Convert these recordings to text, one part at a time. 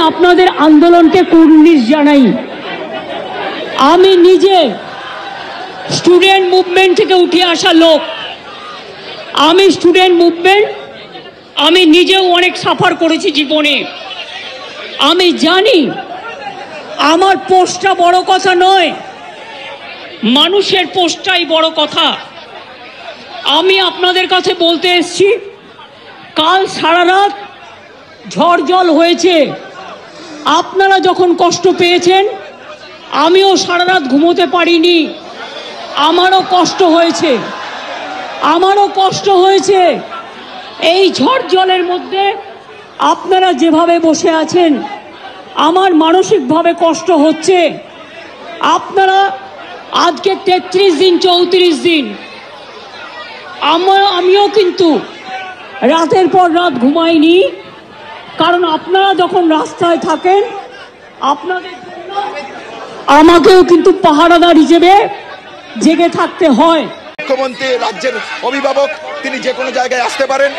আপনাদের আন্দোলনকে কুর্নিশ জানাই। আমি নিজে স্টুডেন্ট মুভমেন্ট থেকে উঠে আসা লোক। আমি স্টুডেন্ট মুভমেন্ট আমি নিজেও অনেক সাফার করেছি জীবনে। আমি জানি আমার পোস্টটা বড় কথা নয়, মানুষের পোস্টটাই বড় কথা। আমি আপনাদের কাছে বলতে এসেছি, কাল সারা রাত ঝড় জল হয়েছে। আপনারা যখন কষ্ট পেয়েছেন, আমিও সারা রাত ঘুমোতে পারিনি। আমারও কষ্ট হয়েছে। এই ঝড় জলের মধ্যে আপনারা যেভাবে বসে আছেন, আমার মানসিকভাবে কষ্ট হচ্ছে। আপনারা আজকে 33 দিন 34 দিন, আমিও কিন্তু রাতের পর রাত ঘুমাইনি। কারণ আপনারা যখন রাস্তায় থাকেন, আপনাদের জন্য আমাকেও কিন্তু পাহারাদার হিসেবে জেগে থাকতে হয়। মুখ্যমন্ত্রী রাজ্যের অভিভাবক, তিনি যে কোনো জায়গায় আসতে পারেন।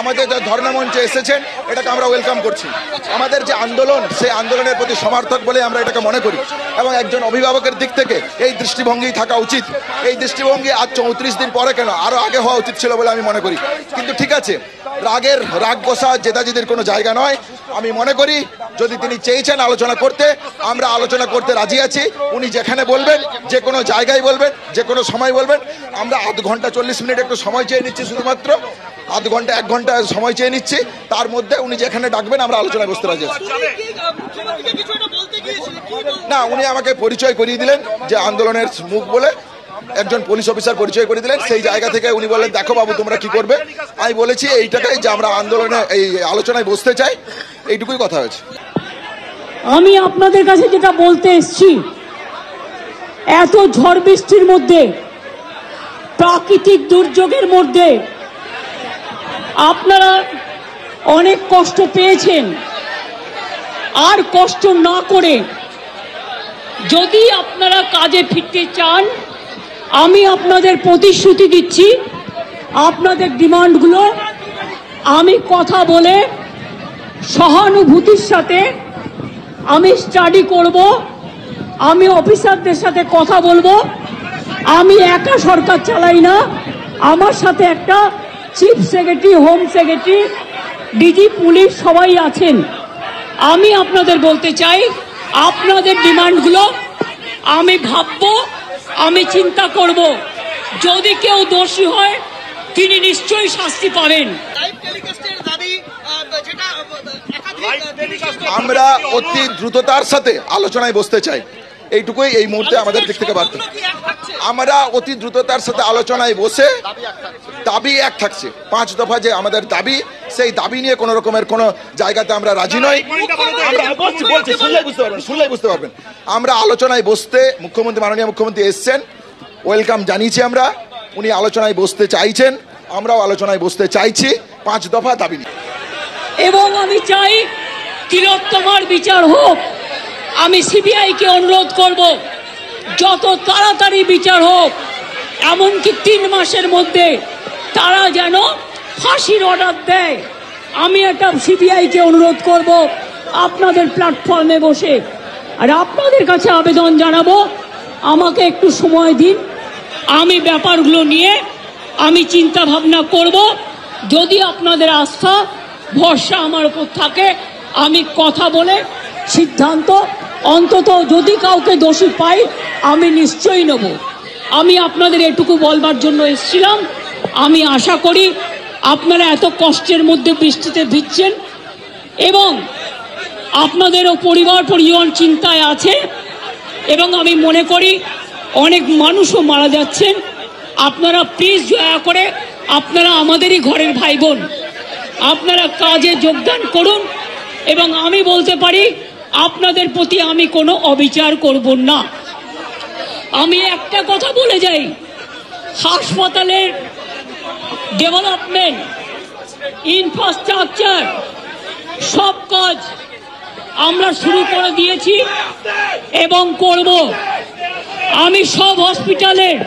আমাদের যে ধর্ণা মঞ্চে এসেছেন, এটাকে আমরা ওয়েলকাম করছি। আমাদের যে আন্দোলন, সেই আন্দোলনের প্রতি সমর্থক বলে আমরা এটাকে মনে করি। এবং একজন অভিভাবকের দিক থেকে এই দৃষ্টিভঙ্গি থাকা উচিত। এই দৃষ্টিভঙ্গি আজ 34 দিন পরে কেন, আরও আগে হওয়া উচিত ছিল বলে আমি মনে করি। কিন্তু ঠিক আছে, রাগ গোসা জেদাজেদির কোনো জায়গা নয়। আমি মনে করি যদি তিনি চেয়েছেন আলোচনা করতে, আমরা আলোচনা করতে রাজি আছি। উনি যেখানে বলবেন, যে কোনো জায়গায় বলবেন, যে কোনো সময় বলবেন। আমরা আধ ঘন্টা 40 মিনিট একটু সময় চেয়ে নিচ্ছি, শুধুমাত্র আধ ঘন্টা 1 ঘন্টা সময় চেয়ে নিচ্ছি। তার মধ্যে উনি যেখানে ডাকবেন আমরা আলোচনায় বসতে রাজি আছি। না, উনি আমাকে পরিচয় করিয়ে দিলেন যে আন্দোলনের মুখ বলে, একজন পুলিশ অফিসার পরিচয় করে দিলেন। সেই জায়গা থেকে উনি বললেন, দেখো বাবু তোমরা কি করবে। আমি বলেছি এইটাটাই যে আমরা আন্দোলনে এই আলোচনায় বসতে চাই, এইটুকুই কথা হয়েছে। আমি আপনাদের কাছে যেটা বলতে এসেছি, এত ঝড় বৃষ্টির মধ্যে, প্রাকৃতিক দুর্যোগের মধ্যে আপনারা অনেক কষ্ট পেয়েছেন। আর কষ্ট না করে যদি আপনারা কাজে ফিরতে চান, আমি আপনাদের প্রতিশ্রুতি দিচ্ছি, আপনাদের ডিমান্ডগুলো আমি কথা বলে সহানুভূতির সাথে আমি স্টাডি করব। আমি অফিসারদের সাথে কথা বলবো। আমি একা সরকার চালাই না, আমার সাথে একটা chief secretary, home secretary, DG police সবাই আছেন। আমি আপনাদের বলতে চাই, আপনাদের ডিমান্ডগুলো আমি ভাববো, আমি চিন্তা করব। যদি কেউ দোষী হয়, তিনি নিশ্চয়ই শাস্তি পাবেন। আমরা অতি দ্রুততার সাথে আলোচনায় বসতে চাই, এইটুকুই এই মুহূর্তে আমাদের দিক থেকে বার্তা। আমরা অতি দ্রুততার সাথে আলোচনায় বসে দাবি এক থাকছে। 5 দফা যে আমাদের দাবি, সেই দাবি নিয়ে কোনো রকমের কোনো জায়গাতে আমরা রাজি নই। শুনলেই বুঝতে পারবেন। আমরা আলোচনায় বসতে, মাননীয় মুখ্যমন্ত্রী এসছেন, ওয়েলকাম জানিয়েছি আমরা। উনি আলোচনায় বসতে চাইছেন, আমরাও আলোচনায় বসতে চাইছি 5 দফা দাবি নিয়ে। এবং আমি চাই তিলোত্তমার বিচার হোক। আমি সিবিআইকে অনুরোধ করব, যত তাড়াতাড়ি বিচার হোক, এমনকি 3 মাসের মধ্যে তারা যেন ফাঁসির অর্ডার দেয়। আমি একটা সিবিআইকে অনুরোধ করব আপনাদের প্ল্যাটফর্মে বসে। আর আপনাদের কাছে আবেদন জানাবো, আমাকে একটু সময় দিন, আমি ব্যাপারগুলো নিয়ে আমি চিন্তা ভাবনা করব। যদি আপনাদের আস্থা ভরসা আমার উপর থাকে, আমি কথা বলে সিদ্ধান্ত, অন্তত যদি কাউকে দোষী পাই, আমি নিশ্চয়ই নেব। আমি আপনাদের এটুকু বলবার জন্য এসেছিলাম। আমি আশা করি আপনারা এত কষ্টের মধ্যে বৃষ্টিতে ভিজছেন এবং আপনাদেরও পরিবার পরিজন চিন্তায় আছে, এবং আমি মনে করি অনেক মানুষও মারা যাচ্ছেন। আপনারা প্লিজ দয়া করে, আপনারা আমাদেরই ঘরের ভাই বোন, আপনারা কাজে যোগদান করুন। এবং আমি বলতে পারি, আপনাদের প্রতি আমি কোনো অবিচার করব না। আমি একটা কথা বলে যাই, হাসপাতালের ডেভেলপমেন্ট, ইনফ্রাস্ট্রাকচার, সব কাজ আমরা শুরু করে দিয়েছি এবং করব। আমি সব হসপিটালের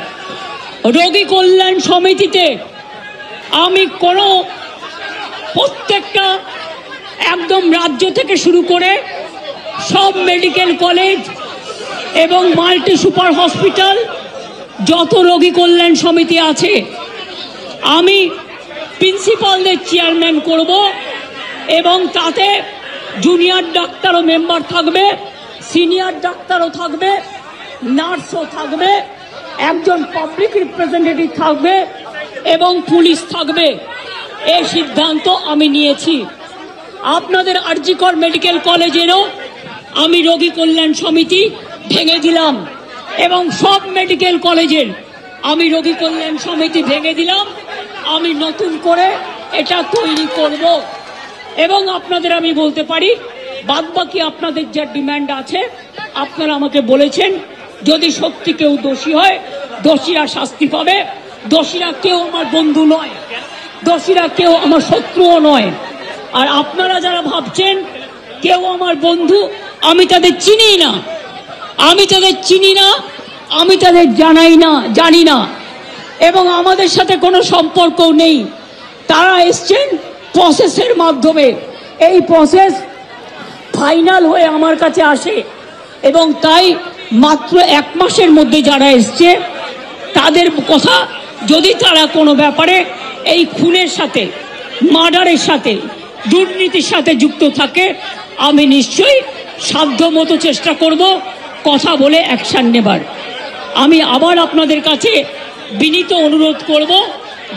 রোগী কল্যাণ সমিতিতে আমি প্রত্যেকটা একদম রাজ্য থেকে শুরু করে সব মেডিকেল কলেজ এবং মাল্টি সুপার হসপিটাল, যত রোগী কল্যাণ সমিতি আছে, আমি প্রিন্সিপালদের চেয়ারম্যান করব এবং তাতে জুনিয়র ডাক্তারও মেম্বার থাকবে, সিনিয়র ডাক্তারও থাকবে, নার্সও থাকবে, একজন পাবলিক রিপ্রেজেন্টেটিভ থাকবে এবং পুলিশ থাকবে। এই সিদ্ধান্ত আমি নিয়েছি। আপনাদের আরজিকর মেডিকেল কলেজেরও আমি রোগী কল্যাণ সমিতি ভেঙে দিলাম এবং সব মেডিকেল কলেজের আমি রোগী কল্যাণ সমিতি ভেঙে দিলাম। আমি নতুন করে এটা তৈরি করব এবং আপনাদের আমি বলতে পারি, বাদবাকি আপনাদের যা ডিমান্ড আছে আপনারা আমাকে বলেছেন, যদি সত্যি কেউ দোষী হয় দোষীরা শাস্তি পাবে। দোষীরা কেউ আমার বন্ধু নয়, দোষীরা কেউ আমার শত্রুও নয়। আর আপনারা যারা ভাবছেন কেউ আমার বন্ধু, আমি তাদের চিনি না, আমি তাদের চিনি না, আমি তাদের জানি না এবং আমাদের সাথে কোনো সম্পর্কও নেই। তারা এসছেন প্রসেসের মাধ্যমে, এই প্রসেস ফাইনাল হয়ে আমার কাছে আসে এবং তাই মাত্র 1 মাসের মধ্যে যারা এসছে তাদের কথা, যদি তারা কোনো ব্যাপারে এই খুনের সাথে, মার্ডারের সাথে, দুর্নীতির সাথে যুক্ত থাকে, আমি নিশ্চয়ই সাধ্যমতো চেষ্টা করব কথা বলে অ্যাকশন নেবার। আমি আবার আপনাদের কাছে বিনীত অনুরোধ করব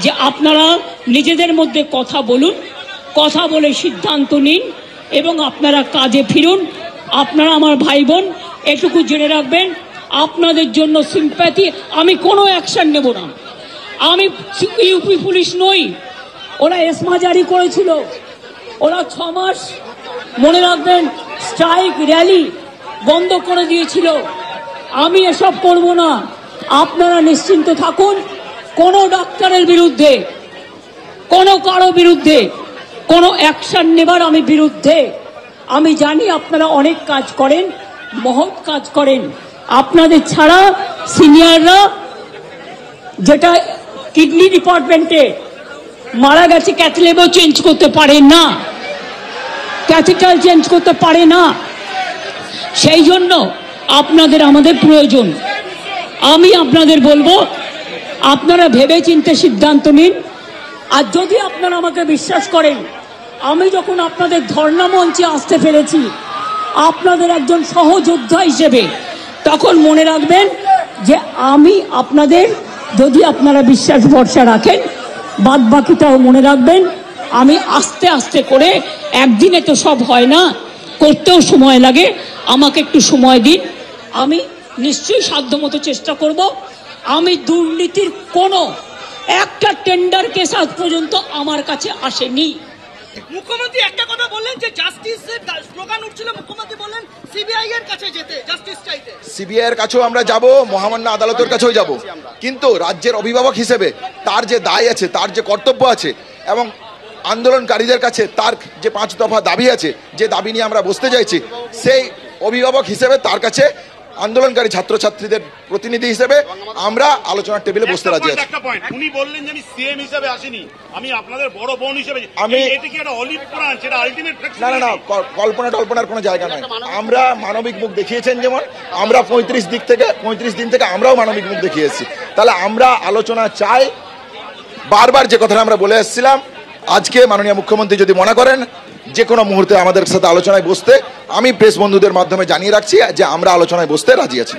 যে আপনারা নিজেদের মধ্যে কথা বলুন, কথা বলে সিদ্ধান্ত নিন এবং আপনারা কাজে ফিরুন। আপনারা আমার ভাই বোন, এটুকু জেনে রাখবেন, আপনাদের জন্য সিম্প্যাথি, আমি কোনো অ্যাকশন নেব না। আমি ইউপি পুলিশ নই। ওরা এসমা জারি করেছিল, ওরা 6 মাস মনে রাখবেন স্ট্রাইক র্যালি বন্ধ করে দিয়েছিল। আমি এসব করব না। আপনারা নিশ্চিন্ত থাকুন, কোনো ডাক্তারের বিরুদ্ধে, কোনো কারো বিরুদ্ধে কোনো অ্যাকশন নেবার আমি বিরুদ্ধে। আমি জানি আপনারা অনেক কাজ করেন, মহৎ কাজ করেন। আপনাদের ছাড়া সিনিয়ররা, যেটা কিডনি ডিপার্টমেন্টে মারা গেছে, ক্যাথলেবও চেঞ্জ করতে পারে না, ক্যাথিটার চেঞ্জ করতে পারে না। সেই জন্য আপনাদের আমাদের প্রয়োজন। আমি আপনাদের বলবো, আপনারা ভেবে চিন্তে সিদ্ধান্ত নিন। আর যদি আপনারা আমাকে বিশ্বাস করেন, আমি যখন আপনাদের ধর্ণা মঞ্চে আসতে পেরেছি আপনাদের একজন সহযোদ্ধা হিসেবে, তখন মনে রাখবেন যে আমি আপনাদের, যদি আপনারা বিশ্বাস ভরসা রাখেন, বাদ বাকিটাও মনে রাখবেন। আমি আস্তে আস্তে করে, একদিনে তো সব হয় না, করতেও সময় লাগে, আমাকে একটু সময় দিন। আমি নিশ্চয়ই সাধ্যমতো চেষ্টা করব। আমি দুর্নীতির কোনো একটা টেন্ডার কেস আজ পর্যন্ত আমার কাছে আসেনি। মুখ্যমন্ত্রী একটা কথা বললেন যে জাস্টিসের স্লোগান উঠছিল, মুখ্যমন্ত্রী বললেন সিবিআই এর কাছে যেতে, জাস্টিস চাইতে। সিবিআই এর কাছেও আমরা যাব, মহামান্য আদালতের কাছেও যাব, কিন্তু রাজ্যের অভিভাবক হিসেবে তার যে দায় আছে, তার যে কর্তব্য আছে এবং আন্দোলনকারীদের কাছে তার যে 5 দফা দাবি আছে, যে দাবি নিয়ে আমরা বসতে চাইছি, সেই অভিভাবক হিসেবে তার কাছে আন্দোলনকারী ছাত্রছাত্রীদের প্রতিনিধি হিসেবে আমরা আলোচনার টেবিলে বসতে রাজি আছি। উনি বললেন যে আমি সিএম হিসেবে আসিনি, আমি আপনাদের বড় বোন হিসেবে। আমি এটা কি একটা অলিভ ব্রাঞ্চ, এটা আলটিমেট? না, কল্পনার কোনো জায়গা নয়। আমরা মানবিক মুখ দেখিয়েছেন, যেমন আমরা 35 দিন থেকে আমরাও মানবিক মুখ দেখিয়েছি। তাহলে আমরা আলোচনা চাই। বারবার যে কথাটা আমরা বলে এসেছিলাম, আজকে মাননীয় মুখ্যমন্ত্রী যদি মনে করেন যে কোনো মুহূর্তে আমাদের সাথে আলোচনায় বসতে, আমি প্রেস বন্ধুদের মাধ্যমে জানিয়ে রাখছি যে আমরা আলোচনায় বসতে রাজি আছি।